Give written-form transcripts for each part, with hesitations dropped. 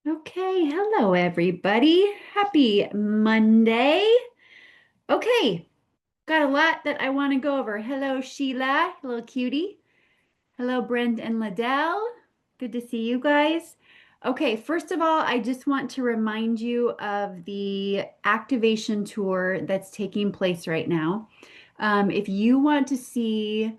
Okay, hello everybody. Happy Monday. Okay, got a lot that I want to go over. Hello Sheila, hello cutie. Hello Brent and Liddell. Good to see you guys. Okay, first of all, I just want to remind you of the activation tour that's taking place right now. If you want to see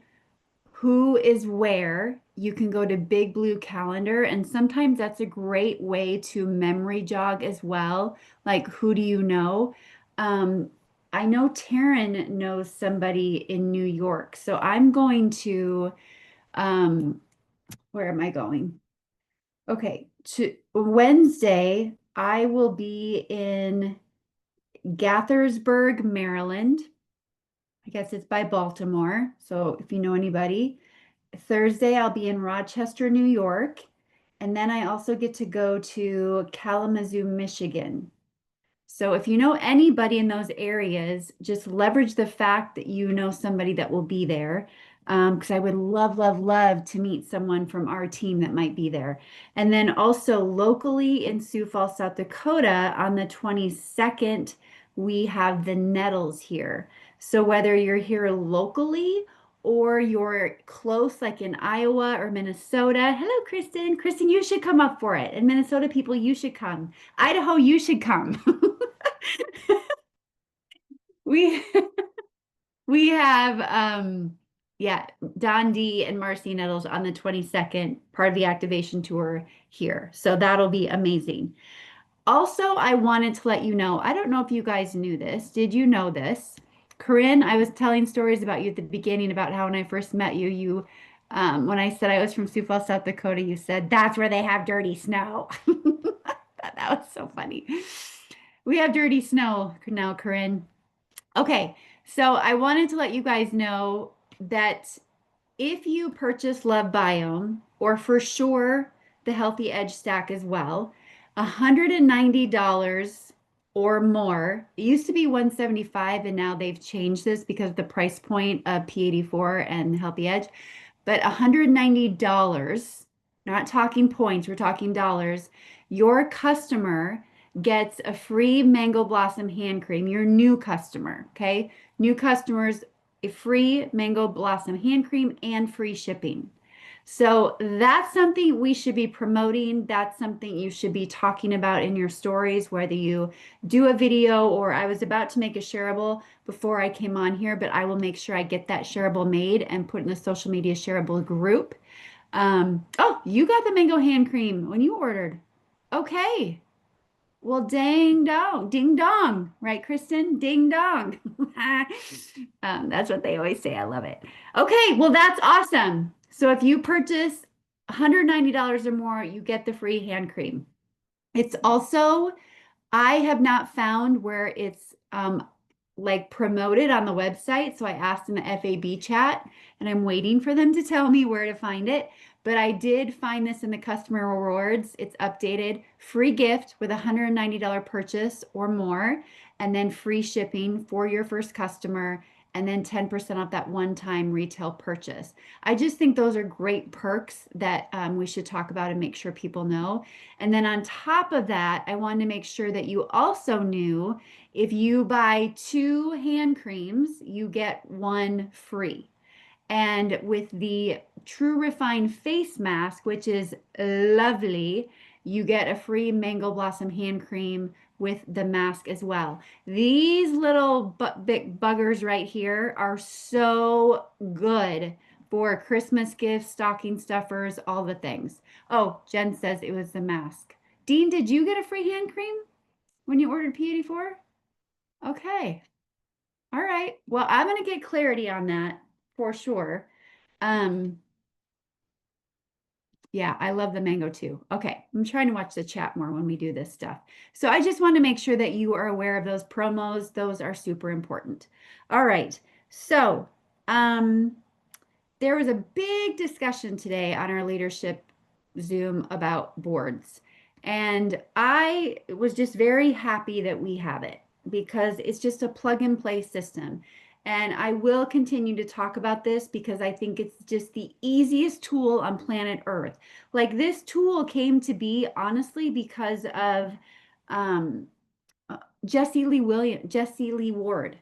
who is where, you can go to Big Blue Calendar, and sometimes that's a great way to memory jog as well. Like, who do you know? Um, I know Taryn knows somebody in New York, so I'm going to, where am I going? Okay, to Wednesday, I will be in Gaithersburg, Maryland. I guess it's by Baltimore. So if you know anybody. Thursday, I'll be in Rochester, New York. And then I also get to go to Kalamazoo, Michigan. So if you know anybody in those areas, just leverage the fact that you know somebody that will be there. Because I would love, love, love to meet someone from our team that might be there. And then also locally in Sioux Falls, South Dakota, on the 22nd, we have the Nettles here. So whether you're here locally or you're close, like in Iowa or Minnesota, hello, Kristen. Kristen, you should come up for it. And Minnesota people, you should come. Idaho, you should come. We we have yeah, Don D and Marcy Nettles on the 22nd, part of the activation tour here. So that'll be amazing. Also, I wanted to let you know, I don't know if you guys knew this. Did you know this? Corinne, I was telling stories about you at the beginning about how when I first met you, when I said I was from Sioux Falls, South Dakota, you said that's where they have dirty snow. That was so funny. We have dirty snow now, Corinne. Okay, so I wanted to let you guys know that if you purchase Love Biome, or for sure the Healthy Edge stack as well, $190 or more. It used to be 175 and now they've changed this because of the price point of P84 and Healthy Edge. But $190, not talking points, we're talking dollars. Your customer gets a free Mango Blossom hand cream, your new customer, okay? New customers, a free Mango Blossom hand cream and free shipping. So that's something we should be promoting. That's something you should be talking about in your stories, whether you do a video or I was about to make a shareable before I came on here, but I will make sure I get that shareable made and put in the social media shareable group. Oh, you got the mango hand cream when you ordered. Okay. Well, dang dong, ding dong, right, Kristen? Ding dong. That's what they always say. I love it. Okay, well, that's awesome. So if you purchase $190 or more, you get the free hand cream. It's also, I have not found where it's like promoted on the website. So I asked in the FAB chat and I'm waiting for them to tell me where to find it. But I did find this in the customer rewards. It's updated free gift with a $190 purchase or more, and then free shipping for your first customer, and then 10% off that one-time retail purchase. I just think those are great perks that we should talk about and make sure people know. And then on top of that, I wanted to make sure that you also knew if you buy two hand creams, you get one free. And with the True Refined face mask, which is lovely, you get a free Mango Blossom hand cream with the mask as well. These little big buggers right here are so good for Christmas gifts, stocking stuffers, all the things. Oh, Jen says it was the mask. Dean, did you get a free hand cream when you ordered P84? Okay. All right. Well, I'm going to get clarity on that for sure. Um, yeah, I love the mango too. Okay, I'm trying to watch the chat more when we do this stuff. So I just want to make sure that you are aware of those promos. Those are super important. All right. So, um, there was a big discussion today on our leadership Zoom about boards. And I was just very happy that we have it because it's just a plug and play system. And I will continue to talk about this because I think it's just the easiest tool on planet Earth. Like this tool came to be honestly because of um, Jesse Lee Ward.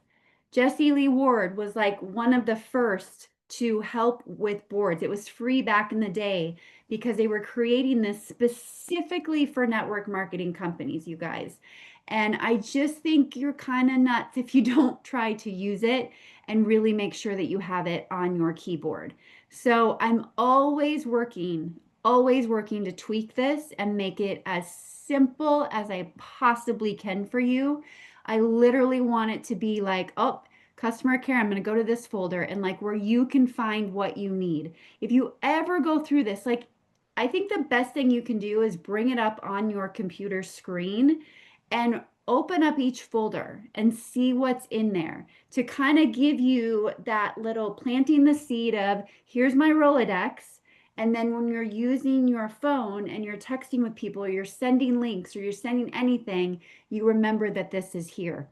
Jesse Lee Ward was like one of the first to help with boards. It was free back in the day because they were creating this specifically for network marketing companies, you guys. And I just think you're kind of nuts if you don't try to use it and really make sure that you have it on your keyboard. So I'm always working to tweak this and make it as simple as I possibly can for you. I literally want it to be like, oh, customer care, I'm going to go to this folder and like where you can find what you need. If you ever go through this, like I think the best thing you can do is bring it up on your computer screen and open up each folder and see what's in there to kind of give you that little planting the seed of here's my Rolodex. And then when you're using your phone and you're texting with people or you're sending links or you're sending anything, you remember that this is here.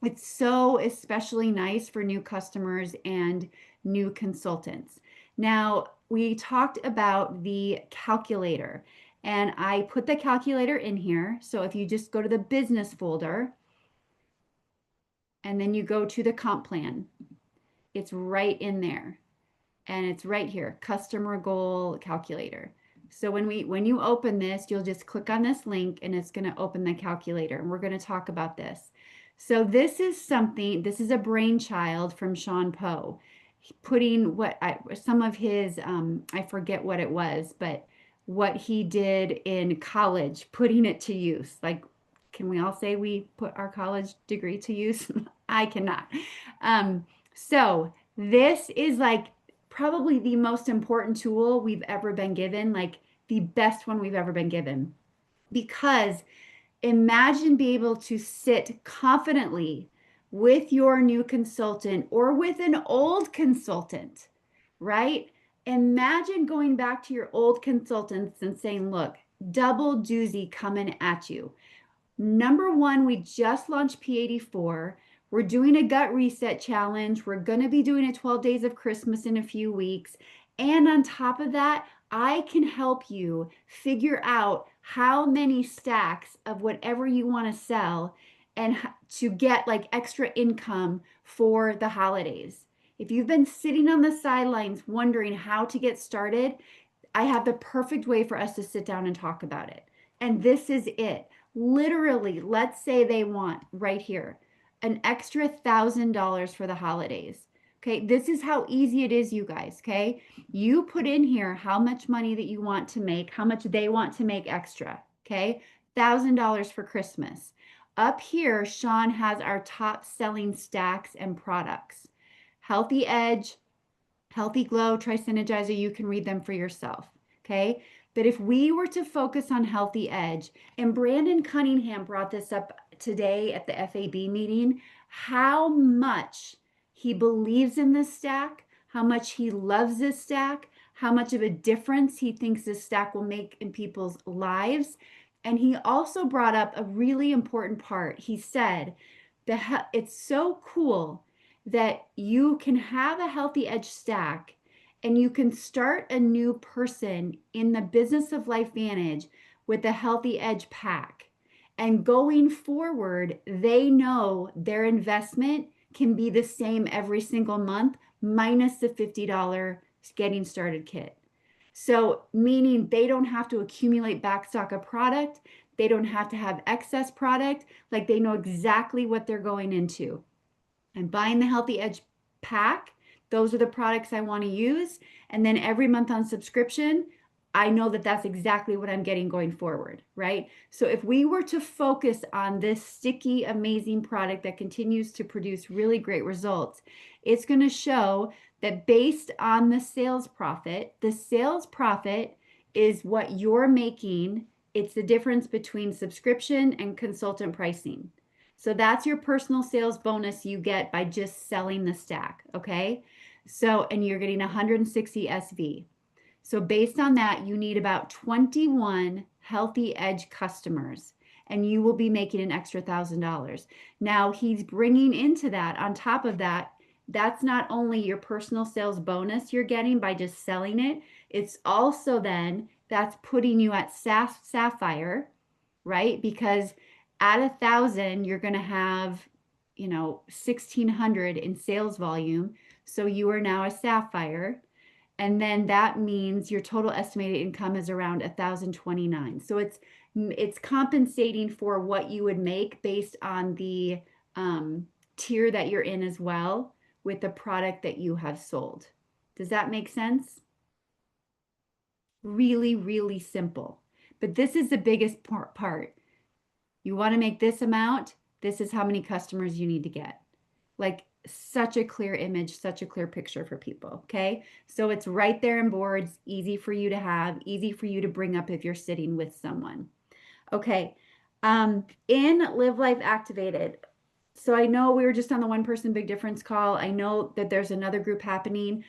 It's so especially nice for new customers and new consultants. Now, we talked about the calculator, and I put the calculator in here. So if you just go to the business folder and then you go to the comp plan, it's right in there. And it's right here, customer goal calculator. So when you open this, you'll just click on this link and it's going to open the calculator. And we're going to talk about this. So this is a brainchild from Sean Poe, putting some of his, I forget what it was, but what he did in college, putting it to use. Like, can we all say we put our college degree to use? I cannot. So this is like probably the most important tool we've ever been given, like the best one we've ever been given. Because imagine being able to sit confidently with your new consultant or with an old consultant, right? Imagine going back to your old consultants and saying, look, double doozy coming at you. Number one, we just launched P84. We're doing a gut reset challenge. We're going to be doing a 12 days of Christmas in a few weeks. And on top of that, I can help you figure out how many stacks of whatever you want to sell and to get like extra income for the holidays. If you've been sitting on the sidelines wondering how to get started, I have the perfect way for us to sit down and talk about it. And this is it. Literally, let's say they want right here an extra $1,000 for the holidays. Okay, this is how easy it is, you guys. Okay, you put in here how much money that you want to make, how much they want to make extra. Okay, $1,000 for Christmas. Up here, Sean has our top selling stacks and products. Healthy Edge, Healthy Glow, Tri-Synergizer, you can read them for yourself. Okay, but if we were to focus on Healthy Edge, and Brandon Cunningham brought this up today at the FAB meeting, how much he believes in this stack, how much he loves this stack, how much of a difference he thinks this stack will make in people's lives. And he also brought up a really important part. He said, it's so cool that you can have a Healthy Edge stack and you can start a new person in the Business of Life Vantage with a Healthy Edge pack. And going forward, they know their investment can be the same every single month, minus the $50 getting started kit. So, meaning they don't have to accumulate backstock of product, they don't have to have excess product, like they know exactly what they're going into. I'm buying the Healthy Edge pack. Those are the products I want to use. And then every month on subscription, I know that that's exactly what I'm getting going forward, right? So if we were to focus on this sticky, amazing product that continues to produce really great results, it's going to show that based on the sales profit is what you're making. It's the difference between subscription and consultant pricing. So that's your personal sales bonus you get by just selling the stack, okay? So, and you're getting 160 SV. So based on that, you need about 21 Healthy Edge customers, and you will be making an extra $1,000. Now he's bringing into that, on top of that, that's not only your personal sales bonus you're getting by just selling it, it's also then that's putting you at Sapphire, right? Because at 1,000, you're going to have, 1,600 in sales volume. So you are now a Sapphire. And then that means your total estimated income is around 1,029. So it's compensating for what you would make based on the tier that you're in as well with the product that you have sold. Does that make sense? Really, really simple. But this is the biggest part. You want to make this amount, this is how many customers you need to get. Like such a clear image, such a clear picture for people. Okay. So it's right there in boards, easy for you to have, easy for you to bring up if you're sitting with someone. Okay. In Live Life Activated, so I know we were just on the One Person Big Difference call. I know that there's another group happening.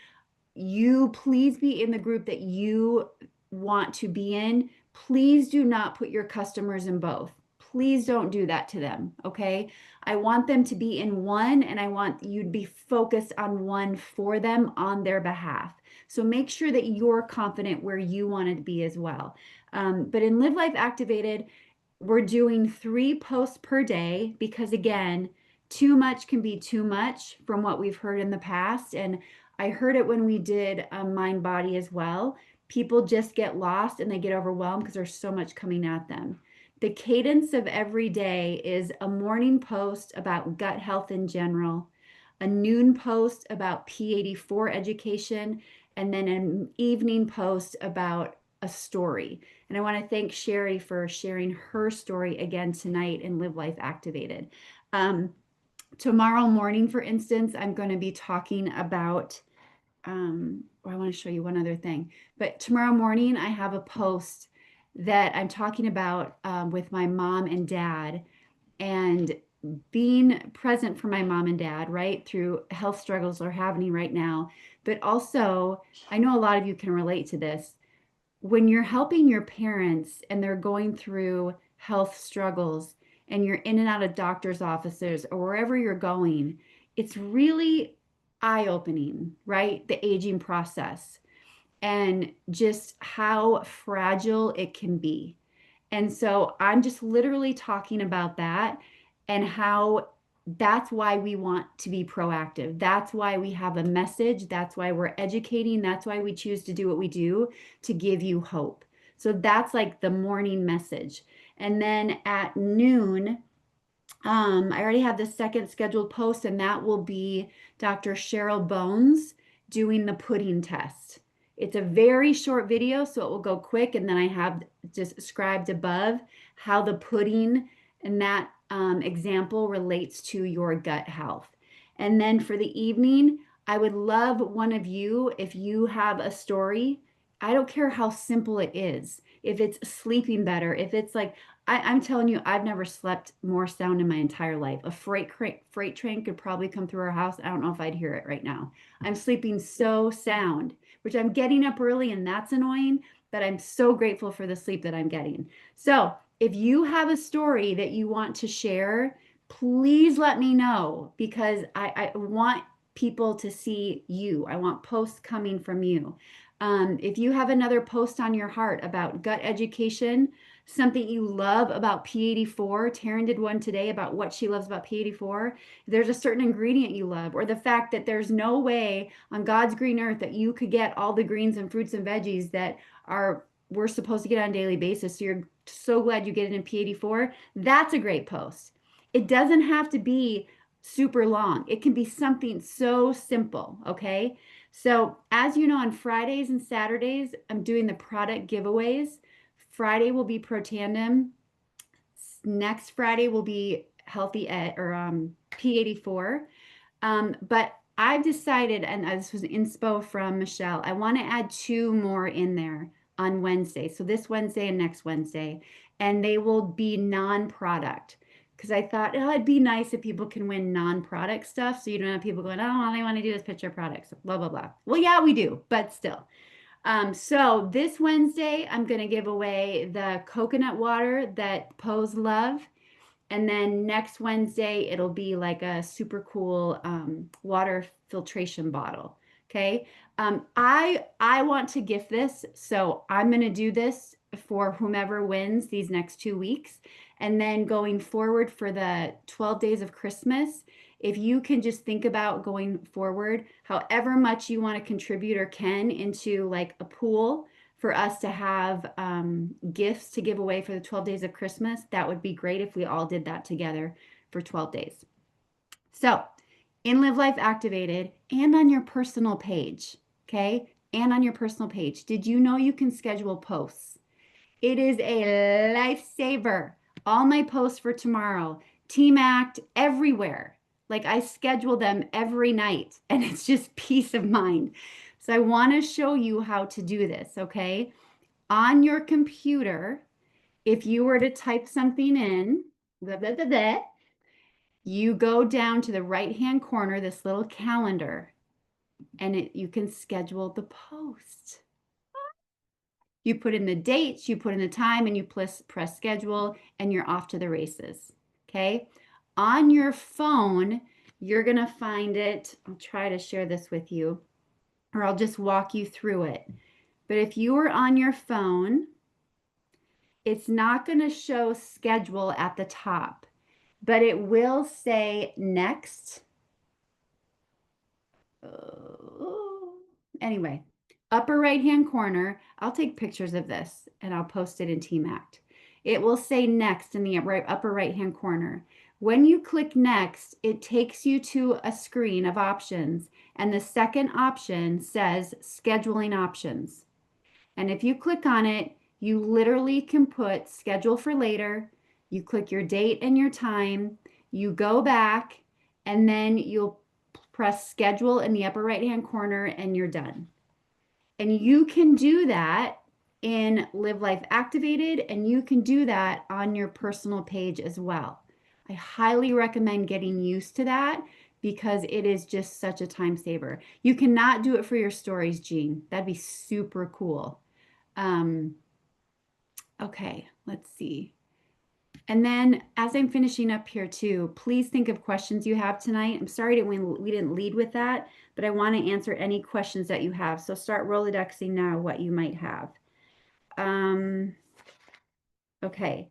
You please be in the group that you want to be in. Please do not put your customers in both. Please don't do that to them. Okay. I want them to be in one, and I want you to be focused on one for them on their behalf. So make sure that you're confident where you want to be as well. But in Live Life Activated, we're doing 3 posts per day because, again, too much can be too much from what we've heard in the past. And I heard it when we did Mind Body as well. People just get lost and they get overwhelmed because there's so much coming at them. The cadence of every day is a morning post about gut health in general, a noon post about P84 education, and then an evening post about a story. And I want to thank Sherry for sharing her story again tonight in Live Life Activated. Tomorrow morning, for instance, I'm going to be talking about, I want to show you one other thing, but tomorrow morning I have a post that I'm talking about with my mom and dad, and being present for my mom and dad, right, through health struggles they're having right now. But also, I know a lot of you can relate to this. When you're helping your parents and they're going through health struggles and you're in and out of doctor's offices or wherever you're going, it's really eye-opening, right? The aging process and just how fragile it can be. And so I'm just literally talking about that and how that's why we want to be proactive. That's why we have a message. That's why we're educating. That's why we choose to do what we do to give you hope. So that's like the morning message. And then at noon, I already have the second scheduled post, and that will be Dr. Cheryl Bones doing the pudding test. It's a very short video, so it will go quick. And then I have described above how the pudding and that example relates to your gut health. And then for the evening, I would love one of you, if you have a story, I don't care how simple it is. If it's sleeping better, if it's like, I'm telling you, I've never slept more sound in my entire life. A freight train could probably come through our house. I don't know if I'd hear it right now. I'm sleeping so sound, which I'm getting up early, and that's annoying, but I'm so grateful for the sleep that I'm getting. So if you have a story that you want to share, please let me know, because I want people to see you. I want posts coming from you. If you have another post on your heart about gut education, something you love about P84, Taryn did one today about what she loves about P84. If there's a certain ingredient you love, or the fact that there's no way on God's green earth that you could get all the greens and fruits and veggies that we're supposed to get on a daily basis. So you're so glad you get it in P84. That's a great post. It doesn't have to be super long. It can be something so simple, okay? So as you know, on Fridays and Saturdays, I'm doing the product giveaways. Friday will be Protandim. Next Friday will be Healthy Ed, or P84. But I've decided, and this was an inspo from Michelle, I want to add 2 more in there on Wednesday. So this Wednesday and next Wednesday, and they will be non-product. Because I thought, oh, it'd be nice if people can win non-product stuff, so you don't have people going, oh, all they want to do is pitch their products, blah, blah, blah. Well, yeah, we do, but still. So this Wednesday, I'm going to give away the coconut water that Pose love. And then next Wednesday, it'll be like a super cool water filtration bottle. Okay. I want to gift this, so I'm gonna do this for whomever wins these next 2 weeks. And then going forward for the 12 days of Christmas, if you can just think about going forward, however much you want to contribute or can into like a pool for us to have gifts to give away for the 12 days of Christmas, that would be great if we all did that together for 12 days. So, in Live Life Activated and on your personal page, okay? And on your personal page, did you know you can schedule posts? It is a lifesaver. All my posts for tomorrow, Team Act, everywhere. Like I schedule them every night and it's just peace of mind. So I want to show you how to do this, okay? On your computer, if you were to type something in, blah, blah, blah, blah, you go down to the right-hand corner, this little calendar, and you can schedule the post. You put in the dates, you put in the time, and you press schedule, and you're off to the races. Okay. On your phone, you're going to find it. I'll try to share this with you, or I'll just walk you through it. But if you are on your phone, it's not going to show schedule at the top, but it will say next. Anyway, upper right-hand corner, I'll take pictures of this and I'll post it in Team Act. It will say next in the upper right-hand corner. When you click next, it takes you to a screen of options, and the second option says scheduling options. And if you click on it, you literally can put schedule for later, you click your date and your time, you go back, and then you'll press schedule in the upper right-hand corner and you're done. And you can do that in Live Life Activated, and you can do that on your personal page as well. I highly recommend getting used to that because it is just such a time saver. You cannot do it for your stories, Jean. That'd be super cool. Okay, let's see. And then as I'm finishing up here too, please think of questions you have tonight. I'm sorry that we didn't lead with that, but I want to answer any questions that you have. So start Rolodexing now what you might have. Okay.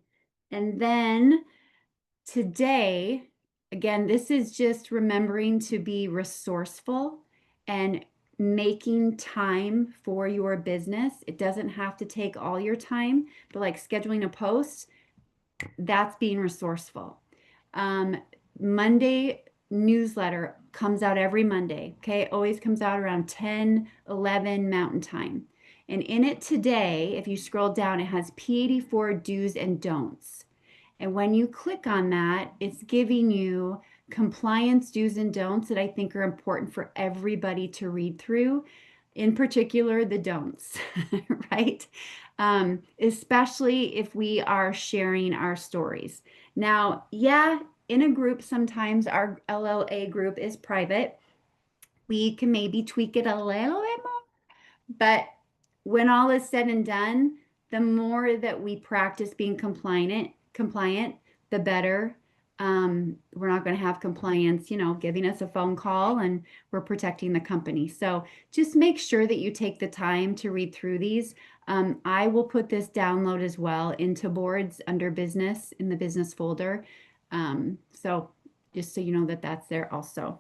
And then today, again, this is just remembering to be resourceful and making time for your business. It doesn't have to take all your time, but like scheduling a post, that's being resourceful. Monday newsletter comes out every Monday. Okay. Always comes out around 10, 11 Mountain Time. And in it today, if you scroll down, it has P84 do's and don'ts. And when you click on that, it's giving you compliance do's and don'ts that I think are important for everybody to read through, in particular the don'ts, right? Especially if we are sharing our stories. Now, yeah, in a group, sometimes our LLA group is private. We can maybe tweak it a little bit more, but when all is said and done, the more that we practice being compliant, the better. We're not going to have compliance, giving us a phone call, and we're protecting the company. So just make sure that you take the time to read through these. I will put this download as well into boards under business in the business folder. So just so you know that that's there also.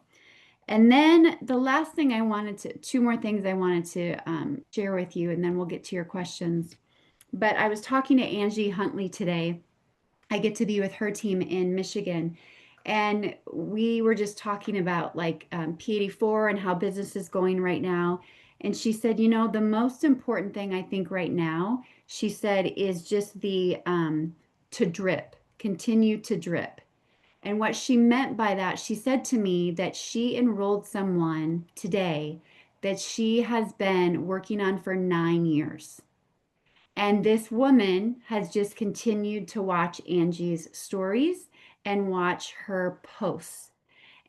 And then the last thing two more things I wanted to share with you, and then we'll get to your questions. But I was talking to Angie Huntley today. I get to be with her team in Michigan. And we were just talking about like P84 and how business is going right now. And she said, the most important thing I think right now, she said, is just the to drip, continue to drip. And what she meant by that, she said to me that she enrolled someone today that she has been working on for 9 years. And this woman has just continued to watch Angie's stories and watch her posts.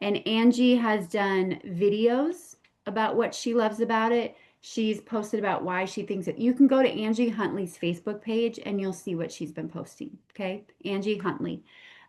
And Angie has done videos about what she loves about it. She's posted about why she thinks it. You can go to Angie Huntley's Facebook page and you'll see what she's been posting. Okay, Angie Huntley.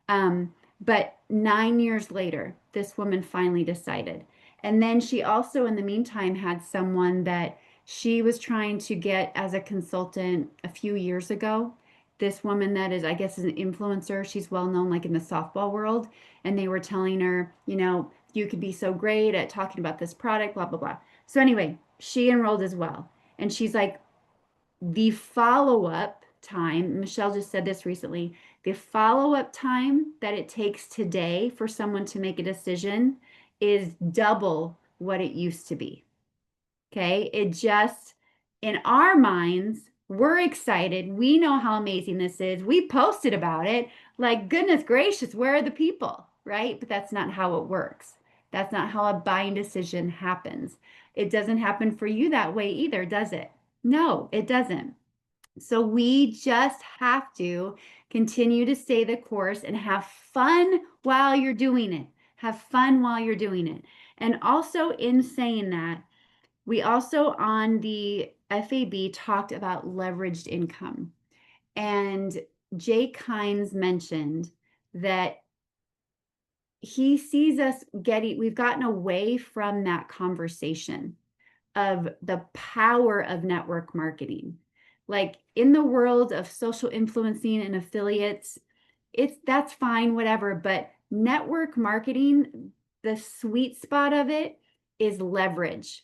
But 9 years later, this woman finally decided. And then she also, in the meantime, had someone that she was trying to get as a consultant a few years ago. This woman that is, I guess, is an influencer. She's well known like in the softball world. And they were telling her, you could be so great at talking about this product, blah, blah, blah. So anyway, she enrolled as well. And she's like, the follow-up time, Michelle just said this recently, the follow-up time that it takes today for someone to make a decision is double what it used to be. Okay. It just, in our minds, we're excited. We know how amazing this is. We posted about it. Like, goodness gracious, where are the people? Right? But that's not how it works. That's not how a buying decision happens. It doesn't happen for you that way either, does it? No, it doesn't. So we just have to continue to stay the course and have fun while you're doing it. Have fun while you're doing it. And also, in saying that, we also on the FAB talked about leveraged income. And Jake Hines mentioned that he sees us we've gotten away from that conversation of the power of network marketing. Like in the world of social influencing and affiliates, that's fine, whatever, but network marketing, the sweet spot of it is leverage.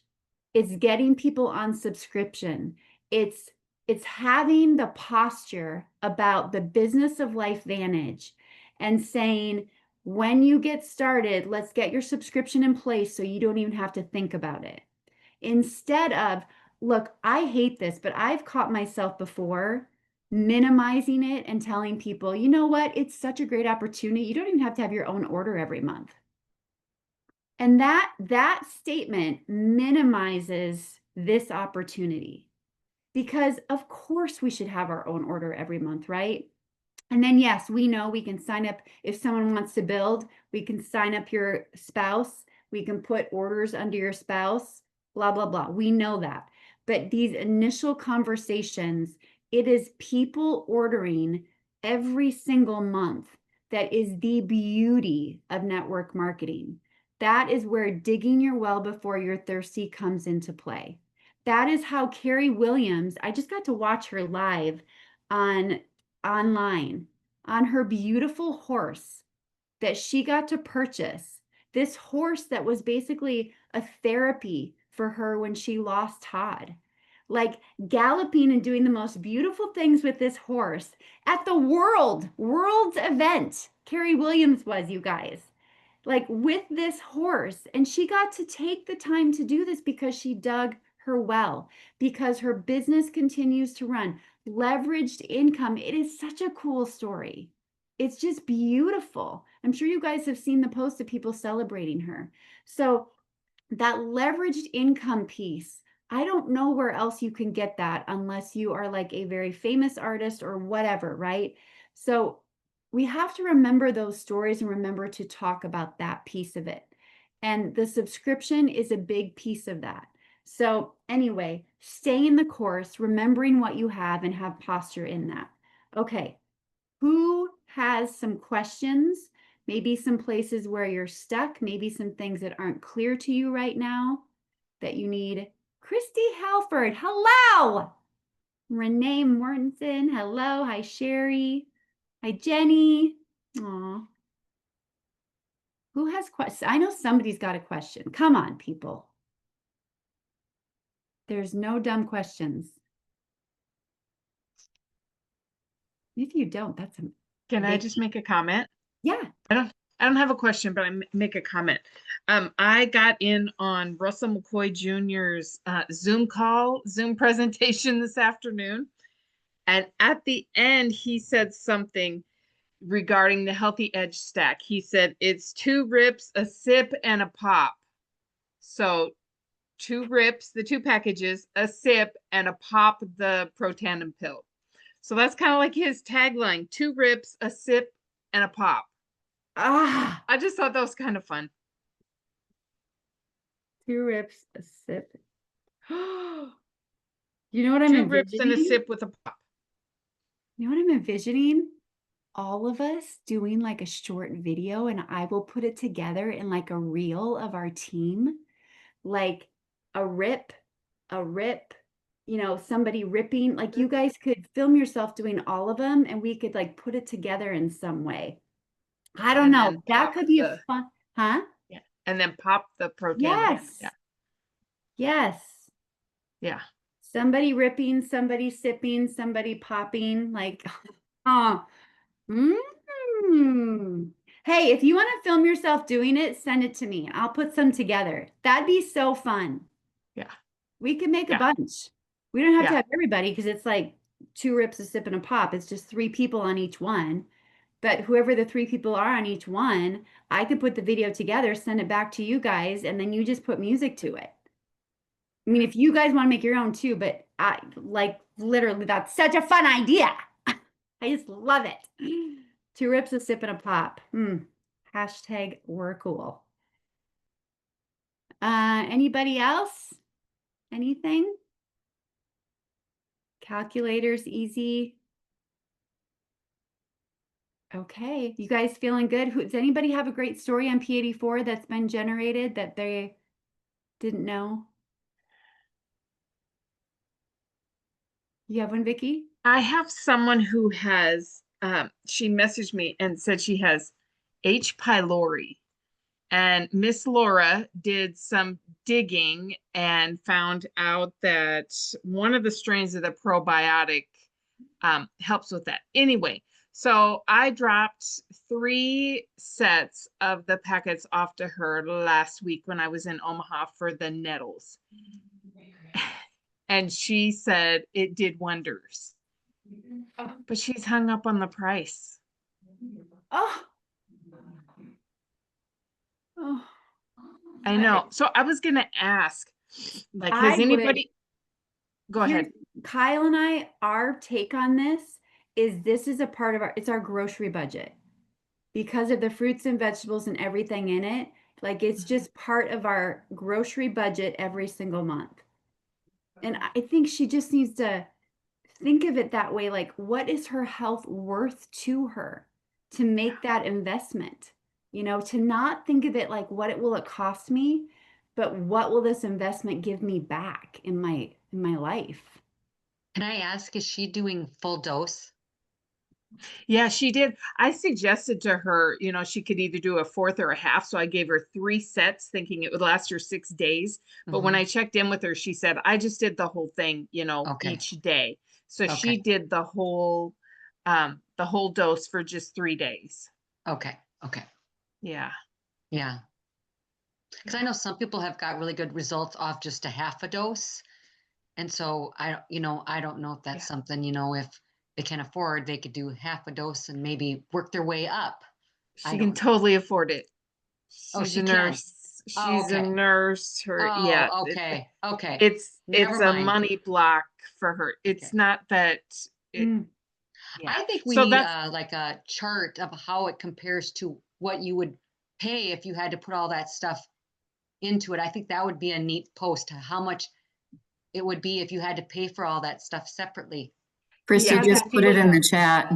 It's getting people on subscription. It's having the posture about the business of Life Vantage and saying, when you get started, let's get your subscription in place so you don't even have to think about it. Instead of, look, I hate this, but I've caught myself before minimizing it and telling people, you know what? It's such a great opportunity. You don't even have to have your own order every month. And that statement minimizes this opportunity because of course we should have our own order every month, right? And then, yes, we know we can sign up if someone wants to build, we can sign up your spouse, we can put orders under your spouse, blah, blah, blah. We know that. But these initial conversations, it is people ordering every single month that is the beauty of network marketing. That is where digging your well before you're thirsty comes into play. That is how Carrie Williams, I just got to watch her live on online on her beautiful horse that she got to purchase. This horse that was basically a therapy for her when she lost Todd. Like galloping and doing the most beautiful things with this horse at the world's event. Carrie Williams was, you guys, like with this horse. And she got to take the time to do this because she dug her well, because her business continues to run. Leveraged income. It is such a cool story. It's just beautiful. I'm sure you guys have seen the posts of people celebrating her. So that leveraged income piece, I don't know where else you can get that unless you are like a very famous artist or whatever, right? So we have to remember those stories and remember to talk about that piece of it. And the subscription is a big piece of that. So anyway, stay in the course, remembering what you have and have posture in that. Okay, who has some questions? Maybe some places where you're stuck, maybe some things that aren't clear to you right now that you need. Christy Halford, hello. Renee Mortensen, hello. Hi, Sherry. Hi, Jenny. Aw. Who has questions? I know somebody's got a question. Come on, people. There's no dumb questions. If you don't, that's a Can I just make a comment? yeah. I don't have a question, but make a comment. I got in on Russell McCoy Jr.'s Zoom presentation this afternoon. And at the end, he said something regarding the Healthy Edge stack. He said it's 2 rips, a sip, and a pop. So 2 rips, the 2 packages, a sip, and a pop, the Protandim pill. So that's kind of like his tagline: 2 rips, a sip, and a pop. Ah, I just thought that was kind of fun. 2 rips, a sip. You know what I'm 2 rips and a envisioning? sip with a pop. You know what I'm envisioning? all of us doing like a short video, and I will put it together in like a reel of our team, like a rip, a rip, somebody ripping. Like you guys could film yourself doing all of them and we could like put it together in some way. I don't And know. then That pop could be a the, fun, huh? yeah, and then pop the Protandim. Yes. Yeah. Yes. Yeah. Somebody ripping, somebody sipping, somebody popping, like, oh, Hey, if you want to film yourself doing it, send it to me. I'll put some together. That'd be so fun. Yeah. We could make a Yeah. bunch. We don't have to Yeah. have everybody because it's like 2 rips, a sip, and a pop. It's just 3 people on each one. But whoever the 3 people are on each one, I could put the video together, send it back to you guys, and then you just put music to it. I mean, if you guys want to make your own too, but I like literally that's such a fun idea. I just love it. 2 rips, a sip, and a pop. Hashtag we're cool. Anybody else? Anything? Calculators easy. Okay, you guys feeling good? Does anybody have a great story on P84 that's been generated that they didn't know? You have one, Vicky? I have someone who has, she messaged me and said she has H. pylori. And Miss Laura did some digging and found out that one of the strains of the probiotic helps with that. Anyway, so I dropped 3 sets of the packets off to her last week when I was in Omaha for the nettles. And she said it did wonders. But she's hung up on the price. Oh, oh. I know. So I was gonna ask, like, I has would. anybody, go Here's ahead. Kyle and I, our take on this is a part of it's our grocery budget because of the fruits and vegetables and everything in it. Like it's just part of our grocery budget every single month. And I think she just needs to think of it that way. Like, what is her health worth to her to make that investment? To not think of it like what will it cost me, but what will this investment give me back in my life? Can I ask, is she doing full dose? Yeah, she did. I suggested to her, she could either do a fourth or a half. So I gave her 3 sets thinking it would last her 6 days. But when I checked in with her, she said, I just did the whole thing, Okay. each day. So she Okay. did the whole dose for just 3 days. Okay. Okay. Yeah. Yeah. Because I know some people have got really good results off just a half a dose. And so I don't know if that's Yeah. something, if they can afford, they could do half a dose and maybe work their way up. I She can don't know. totally afford it. Oh, She's she a can. nurse. Oh, She's a okay. nurse. Yeah. Oh, okay. Okay. It's Never a mind. money block for her. It's Okay. not that it, Mm. yeah. I think we So need that's like a chart of how it compares to what you would pay if you had to put all that stuff into it. I think that would be a neat post, how much it would be if you had to pay for all that stuff separately. Christy Yeah, just put it in the chat.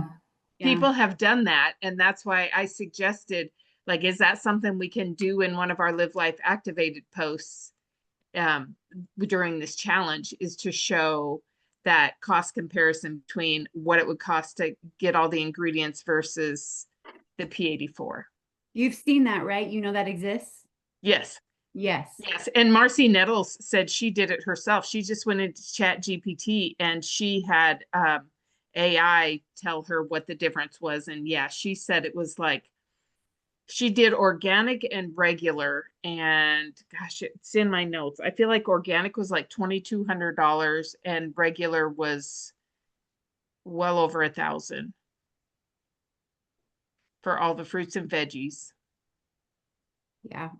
Yeah. people have done that, and that's why I suggested, like, is that something we can do in one of our Live Life Activated posts during this challenge, is to show that cost comparison between what it would cost to get all the ingredients versus the P84. You've seen that, right? You know that exists? Yes. Yes. Yes, and Marcy Nettles said she did it herself. She just went into Chat GPT and she had AI tell her what the difference was. And yeah, she said it was like she did organic and regular. And gosh, it's in my notes. I feel like organic was like $2,200 and regular was well over 1,000 for all the fruits and veggies. Yeah.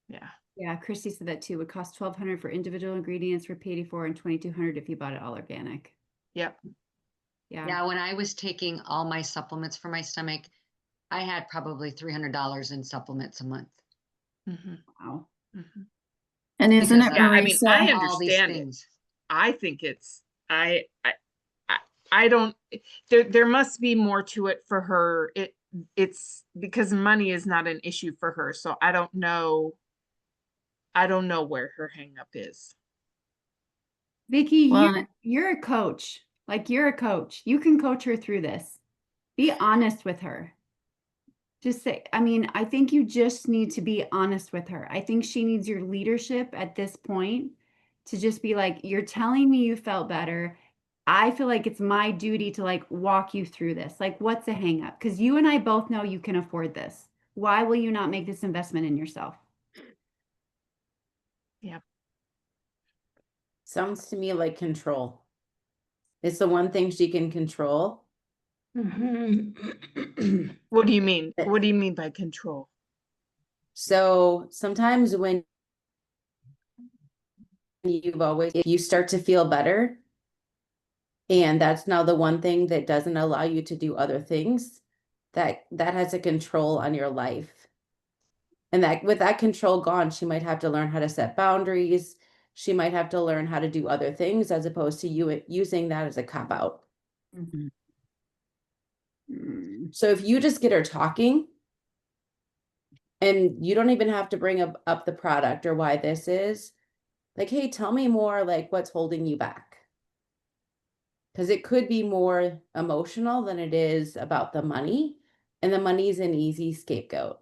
Yeah. Yeah. Christy said that too. It would cost $1,200 for individual ingredients for P84 and $2,200 if you bought it all organic. Yep. Yeah. Yeah, when I was taking all my supplements for my stomach, I had probably $300 in supplements a month. Mm-hmm. Wow. Mm-hmm. And isn't it, Because Yeah, I mean, I Marisa? all these understand it. things. I think it's I I don't, there must be more to it for her. It's because money is not an issue for her. So I don't know. I don't know where her hang up is. Vicky, Well, you're a coach. Like you're a coach. You can coach her through this. Be honest with her. Just say, I mean, I think you just need to be honest with her. I think she needs your leadership at this point to just be like, you're telling me you felt better. I feel like it's my duty to like walk you through this. Like, what's a hang up? Because you and I both know you can afford this. Why will you not make this investment in yourself? Sounds to me like control. It's the one thing she can control. mhm. What do you mean? What do you mean by control? So sometimes when if you start to feel better, and that's now the one thing that doesn't allow you to do other things, that has a control on your life. And that with that control gone, she might have to learn how to set boundaries. She might have to learn how to do other things as opposed to you using that as a cop out. Mm. So if you just get her talking, and you don't even have to bring up the product or why this is, like, hey, tell me more, like what's holding you back. Because it could be more emotional than it is about the money, and the money is an easy scapegoat.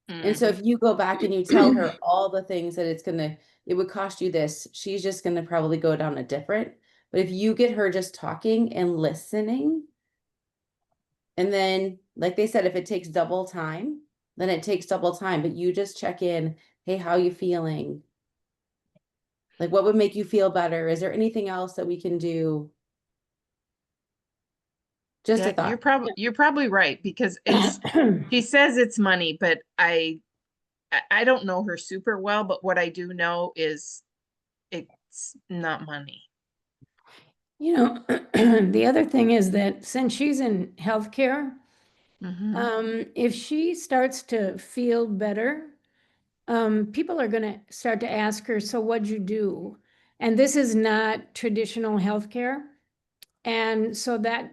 And so Mhm. if you go back and you tell her all the things that it would cost you this, she's just gonna probably go down a different. But if you get her just talking and listening, and then, like they said, if it takes double time, then it takes double time. But you just check in, hey, how you feeling? Like, what would make you feel better? Is there anything else that we can do? Just a Yeah, thought. you're probably right because she says it's money, but I don't know her super well, but what I do know is it's not money. You know, the other thing is that since she's in healthcare, Mhm. if she starts to feel better, people are gonna start to ask her, so what'd you do? And this is not traditional healthcare. And so that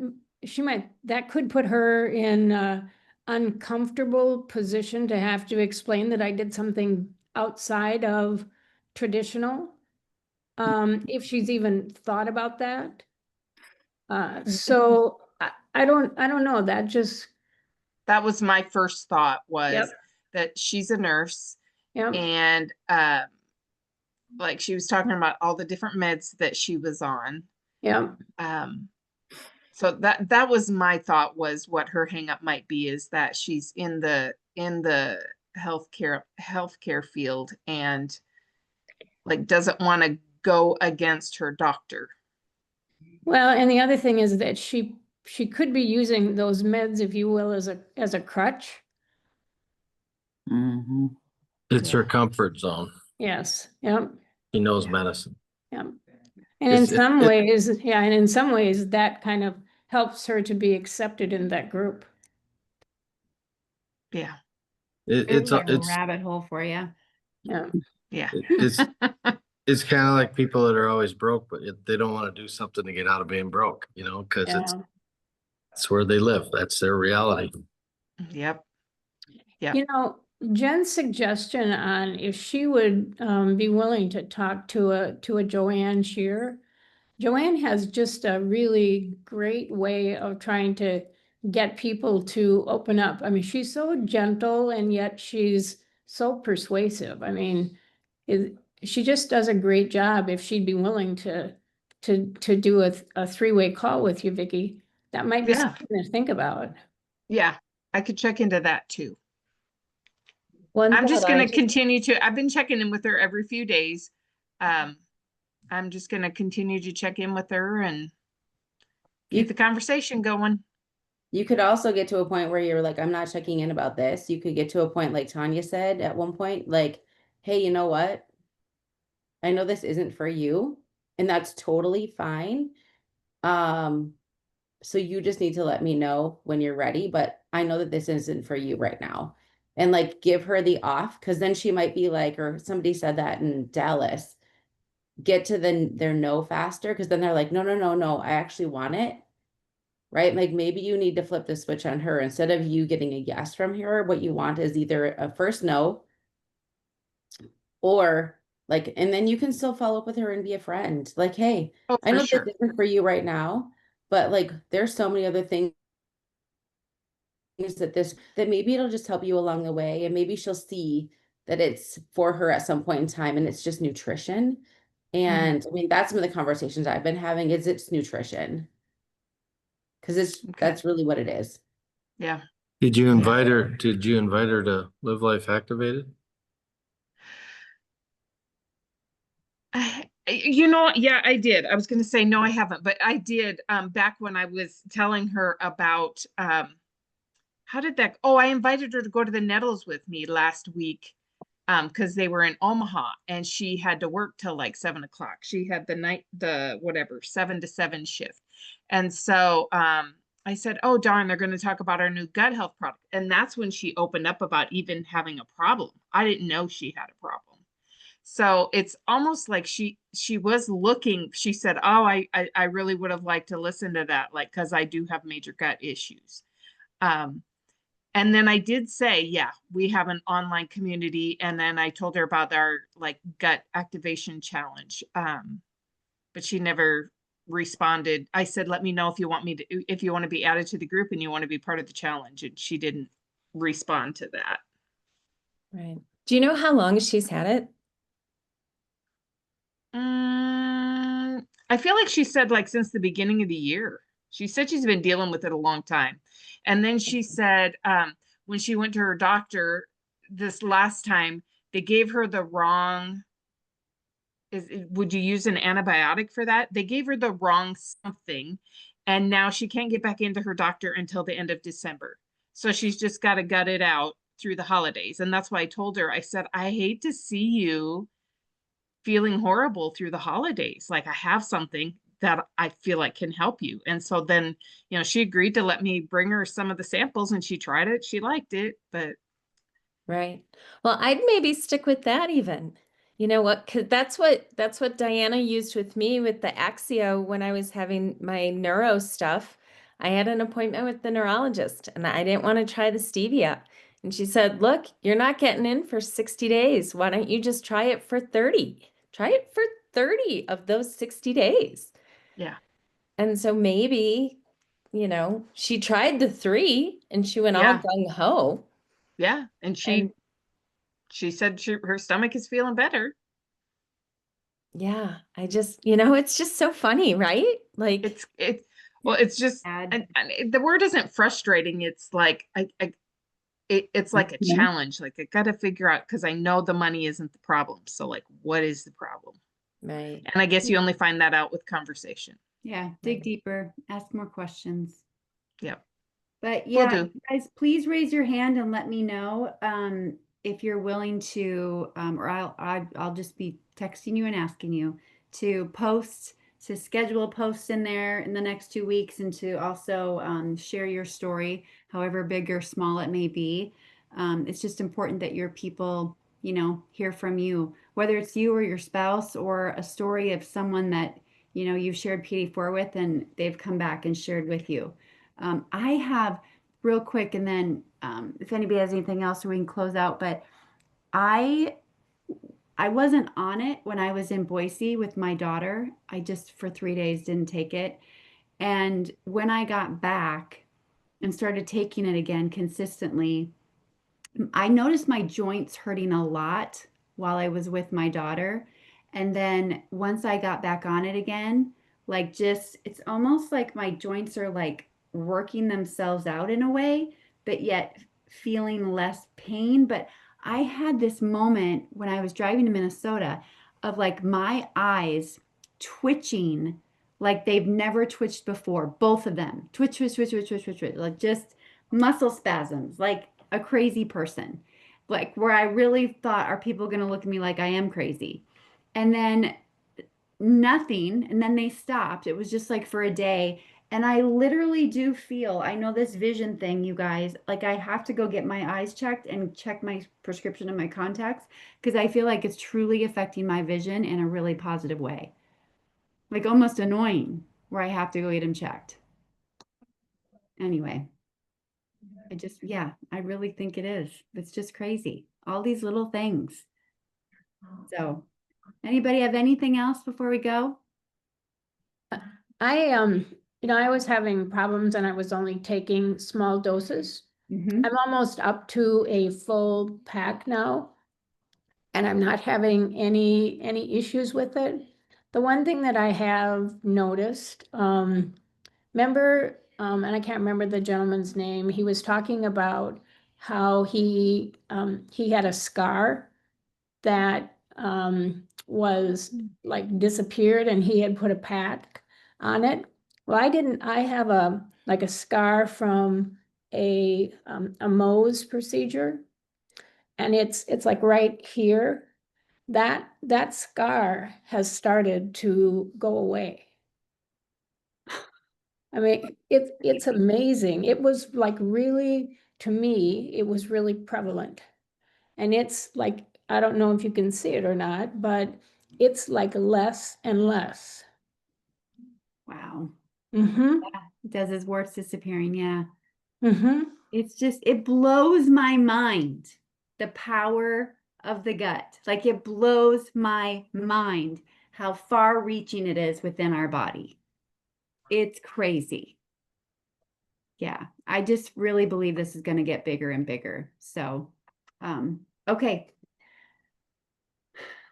that could put her in a uncomfortable position to have to explain that I did something outside of traditional. If she's even thought about that. So I don't know, that just, That was my first thought yep, was that she's a nurse yep, and like she was talking about all the different meds that she was on. yep. Um, so that was my thought was what her hang up might be is that she's in the healthcare field and like doesn't want to go against her doctor. Well, and the other thing is that she could be using those meds, if you will, as a crutch. Mhm. It's her Yeah. comfort zone. Yes, yep, She knows Yeah. medicine. yep. And in It's- some ways, yeah, and in some ways that kind of helps her to be accepted in that group. Yeah. It's There's a it's rabbit hole for you. Yeah, Yeah. it's it's kind of like people that are always broke, but yet they don't want to do something to get out of being broke, because yeah. it's where they live. That's their reality. Yep. Yep. You know, Jen's suggestion on if she would be willing to talk to a Joanne Shear. Joanne has just a really great way of trying to get people to open up. I mean, she's so gentle and yet she's so persuasive. I mean, she just does a great job if she'd be willing to do a three-way call with you, Vicky. That might be Yeah. something to think about. Yeah. I could check into that too. One I'm just thought going I to continue to, I've been checking in with her every few days. I'm just going to continue to check in with her and keep the conversation going. You could also get to a point where you're like, I'm not checking in about this. You could get to a point like Tanya said at one point, like, hey, you know what? I know this isn't for you, and that's totally fine. Um, so you just need to let me know when you're ready, but I know that this isn't for you right now. And like give her the off, because then she might be like, or somebody said that in Dallas, get to their no faster, because then they're like, no, no, no, no, I actually want it. Right? Like maybe you need to flip the switch on her. Instead of you getting a yes from her, what you want is either a first no, or like, and then you can still follow up with her and be a friend. Like, hey, Oh, I for know sure. that's different for you right now, but like there's so many other things that maybe it'll just help you along the way, and maybe she'll see that it's for her at some point in time and it's just nutrition. And I mean, that's some of the conversations I've been having, is it's nutrition. Because Okay. that's really what it is. Yeah. Did you invite her to Live Life Activated? Yeah, I did. I was going to say, no, I haven't, but I did, back when I was telling her about, how did that, oh, I invited her to go to the Nettles with me last week. Cause they were in Omaha and she had to work till like 7 o'clock. She had the whatever, 7 to 7 shift. And so, I said, oh darn, they're going to talk about our new gut health product. And that's when she opened up about even having a problem. I didn't know she had a problem. So it's almost like she was looking, she said, oh, I really would have liked to listen to that, like, cause I do have major gut issues. And then I did say, yeah, we have an online community. And then I told her about our like gut activation challenge. But she never responded. I said, let me know if you want if you want to be added to the group and you want to be part of the challenge. And she didn't respond to that. Right. Do you know how long she's had it? I feel like she said like since the beginning of the year. She said she's been dealing with it a long time. And then she said, when she went to her doctor this last time, they gave her the wrong, would you use an antibiotic for that? They gave her the wrong something. And now she can't get back into her doctor until the end of December. So she's just got to gut it out through the holidays. And that's why I told her, I said, I hate to see you feeling horrible through the holidays. Like I have something that I feel like can help you. And so then, she agreed to let me bring her some of the samples and she tried it. She liked it, but. Right. Well, I'd maybe stick with that even. You know what? Because that's what Diana used with me with the Axio when I was having my neuro stuff. I had an appointment with the neurologist and I didn't want to try the stevia. And she said, look, you're not getting in for 60 days. Why don't you just try it for 30? Try it for 30 of those 60 days. Yeah. And so maybe, she tried the 3 and she went all gung ho. Yeah. And she said her stomach is feeling better. Yeah. I just, it's just so funny, right? Like it's just, Add. and the word isn't frustrating. It's like, it's like a challenge. Like I got to figure out, cause I know the money isn't the problem. So like, what is the problem? right. And I guess you only find that out with conversation. Yeah, dig deeper, ask more questions. Yep. But Will yeah, do. guys, please raise your hand and let me know if you're willing to, or I'll just be texting you and asking you to schedule posts in there in the next 2 weeks, and to also share your story, however big or small it may be. It's just important that your people, hear from you, whether it's you or your spouse, or a story of someone that you've shared PD4 with and they've come back and shared with you. I have real quick, and then if anybody has anything else, we can close out. But I wasn't on it when I was in Boise with my daughter. I just for 3 days didn't take it. And when I got back and started taking it again consistently, I noticed my joints hurting a lot while I was with my daughter. And then once I got back on it again, like it's almost like my joints are like working themselves out in a way, but yet feeling less pain. But I had this moment when I was driving to Minnesota of like my eyes twitching like they've never twitched before. Both of them twitch, twitch, twitch, twitch, twitch, twitch, twitch, like just muscle spasms, like a crazy person, like where I really thought, are people going to look at me like I am crazy? And then nothing. And then they stopped. It was just like for a day. And I literally do feel, I know this vision thing, you guys, like I have to go get my eyes checked and check my prescription and my contacts because I feel like it's truly affecting my vision in a really positive way. Like almost annoying where I have to go get them checked. Anyway, yeah, I really think it is. It's just crazy. All these little things. So, anybody have anything else before we go? I was having problems and I was only taking small doses. Mhm. I'm almost up to a full pack now. And I'm not having any issues with it. The one thing that I have noticed, remember, and I can't remember the gentleman's name, he was talking about how he had a scar that was like disappeared and he had put a pack on it. Well, I have a scar from a Mohs procedure, and it's like right here. That scar has started to go away. I mean, it's amazing. It was like really, to me, it was really prevalent. And it's like, I don't know if you can see it or not, but it's like less and less. Wow. Mm-hmm. It does his warts disappearing. Yeah. Mm-hmm. It's just, it blows my mind, the power of the gut. Like it blows my mind how far reaching it is within our body. It's crazy. Yeah, I just really believe this is going to get bigger and bigger. So, okay,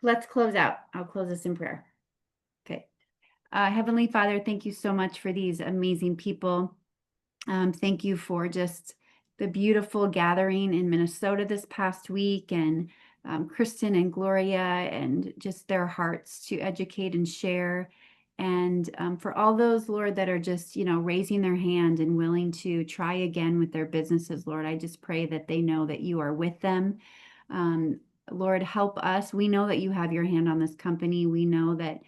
let's close out. I'll close this in prayer. Okay. Heavenly Father, thank you so much for these amazing people. Thank you for just the beautiful gathering in Minnesota this past week, and Kristen and Gloria, and just their hearts to educate and share. And for all those, Lord, that are just, raising their hand and willing to try again with their businesses, Lord, I just pray that they know that you are with them. Lord, help us. We know that you have your hand on this company. We know that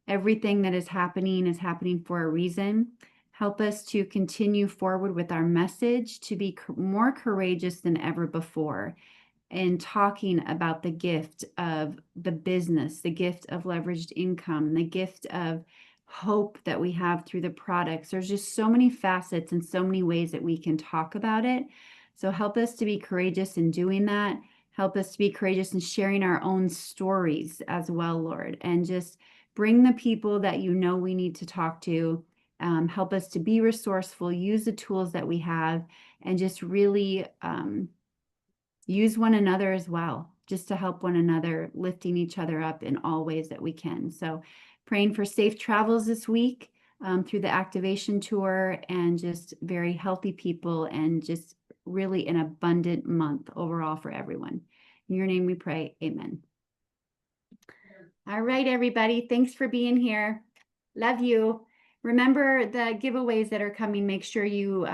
everything that is happening for a reason. Help us to continue forward with our message, to be more courageous than ever before in talking about the gift of the business, the gift of leveraged income, the gift of hope that we have through the products. There's just so many facets and so many ways that we can talk about it. So help us to be courageous in doing that. Help us to be courageous in sharing our own stories as well, Lord, and just bring the people that we need to talk to. Help us to be resourceful, use the tools that we have, and just really use one another as well, just to help one another, lifting each other up in all ways that we can. So praying for safe travels this week through the activation tour, and just very healthy people, and just really an abundant month overall for everyone. In your name we pray, amen. All right, everybody. Thanks for being here. Love you. Remember the giveaways that are coming. Make sure you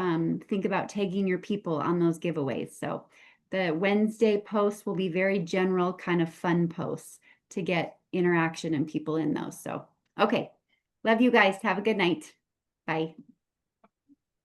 think about tagging your people on those giveaways. So the Wednesday posts will be very general, kind of fun posts to get interaction and people in those. So, okay. Love you guys. Have a good night. Bye.